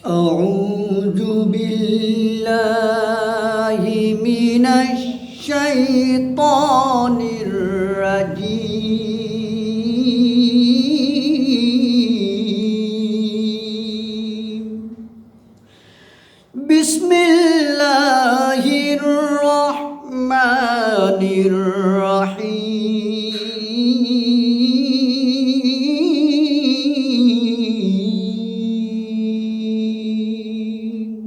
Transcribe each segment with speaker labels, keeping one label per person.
Speaker 1: أعوذ بالله من الشيطان الرجيم بسم الله الرحمن الرحيم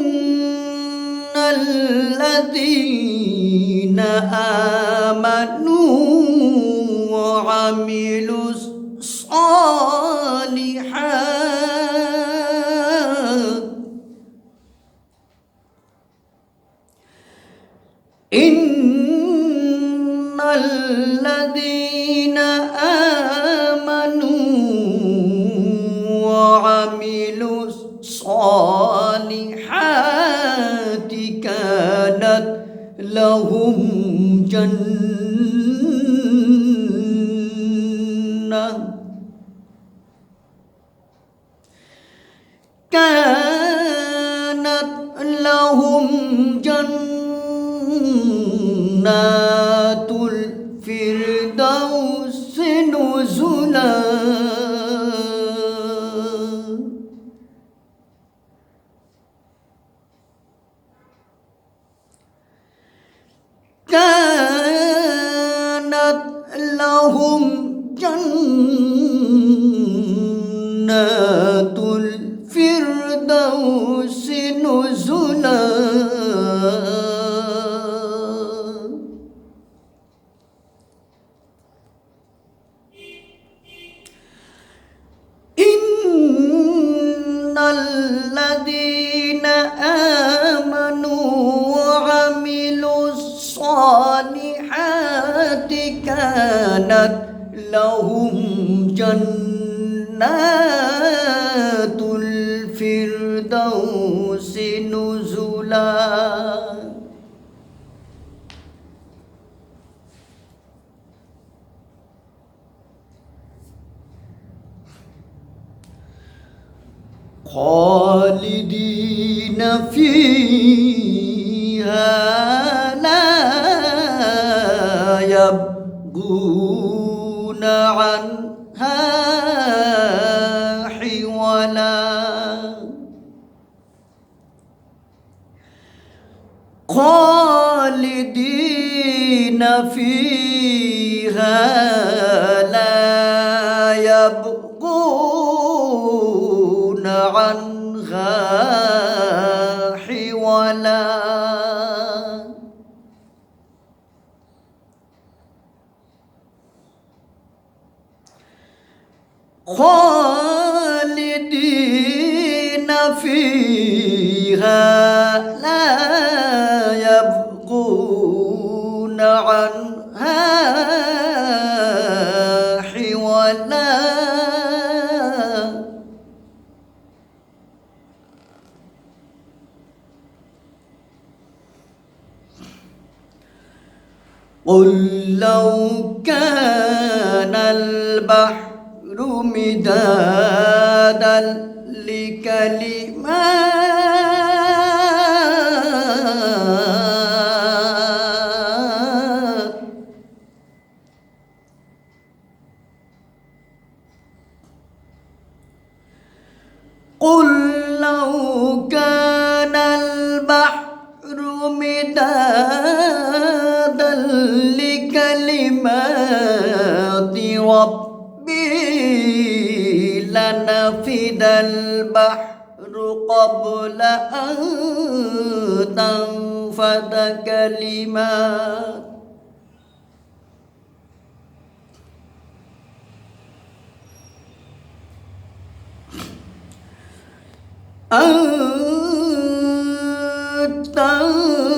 Speaker 1: إن الذين آمنوا وعملوا الصالحات إن الذين آمنوا وعملوا الصالحات كانت لهم جنات الفردوس نزلا كانت لهم جنات الفردوس نزلا إن الذين آمنوا وعملوا الصالحات كانت لهم جنات الفردوس نزلا خالدين فيها لا يبغون عنها حولا خالدين فيها لا يبغون عنها حولا خالدين فيها لا يبغون عنها حولا قل لو كان البحر مدادا لكلمات قل لو كان البحر مدادا لكلمات ربي لنفد البحر قبل أن تنفد كلمات أن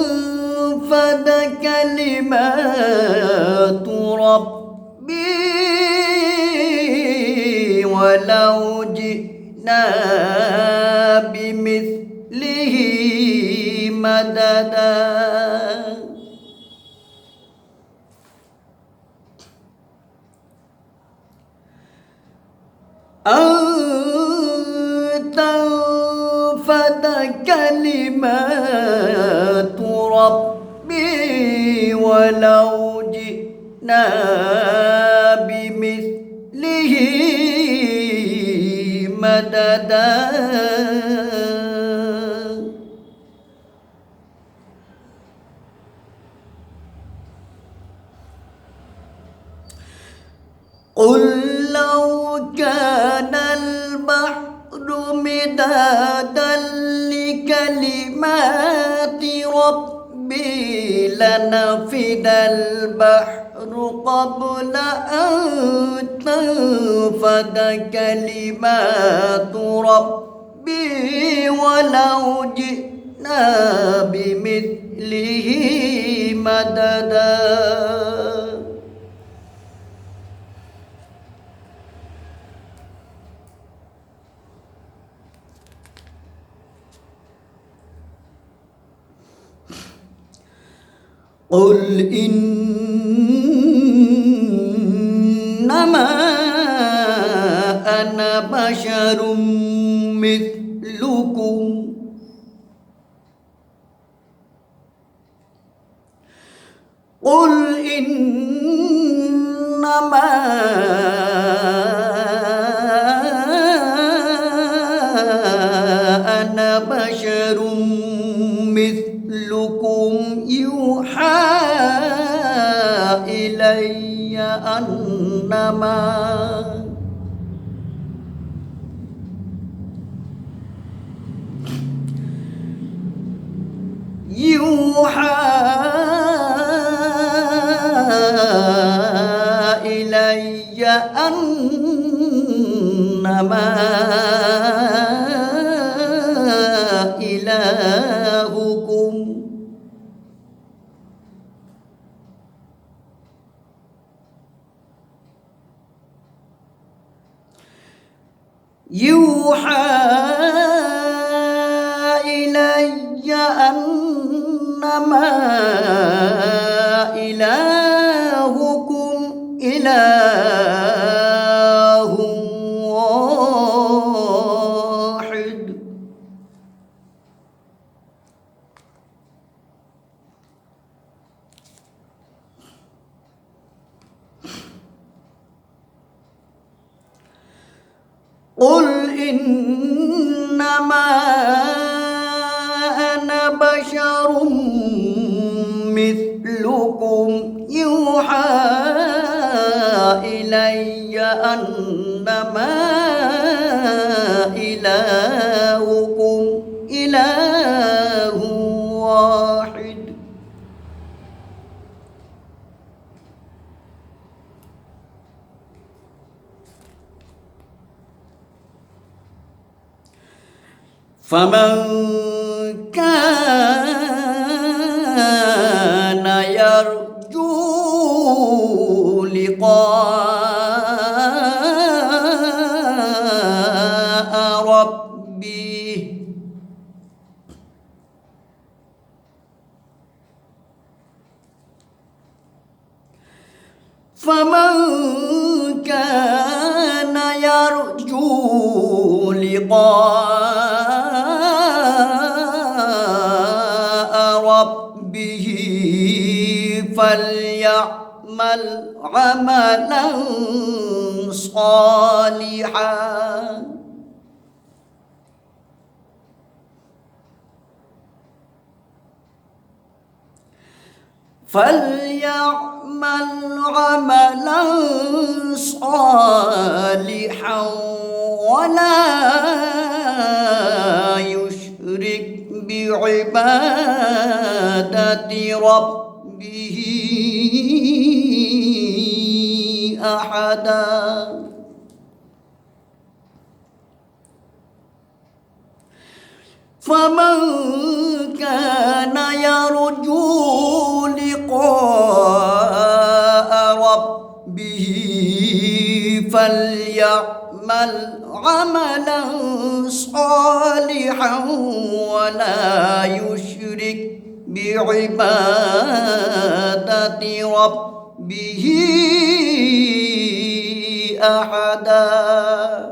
Speaker 1: تنفد كلمات ربي ولو جئنا بمثله مددا أن تنفد كلمات ربي ولو جئنا بمثله مددا قل لو كان البحر مدادا لكلمات ربي لنفد البحر قبل أن تنفد كلمات ربي ولو جئنا بمثله مددا قل إنما أنا بشر مثلكم قل إنما أنا بشر مثلكم يوحى إلي أنما إلي أنما إلهكم إلي أنما إلهكم إله واحد قل إنما أنا بشر مثلكم يوحى إلي أنما إلهكم إله واحد فمن كان يرجو لقاء ربه فمن كان يرجو لقاء ربه فليعمل عملا صالحا عملا صالحا ولا يشرك بعبادة ربه أحدا فمن كان يرجو لقاء ربه فليعمل عملا صالحا ولا يشرك بعبادة ربه أحدا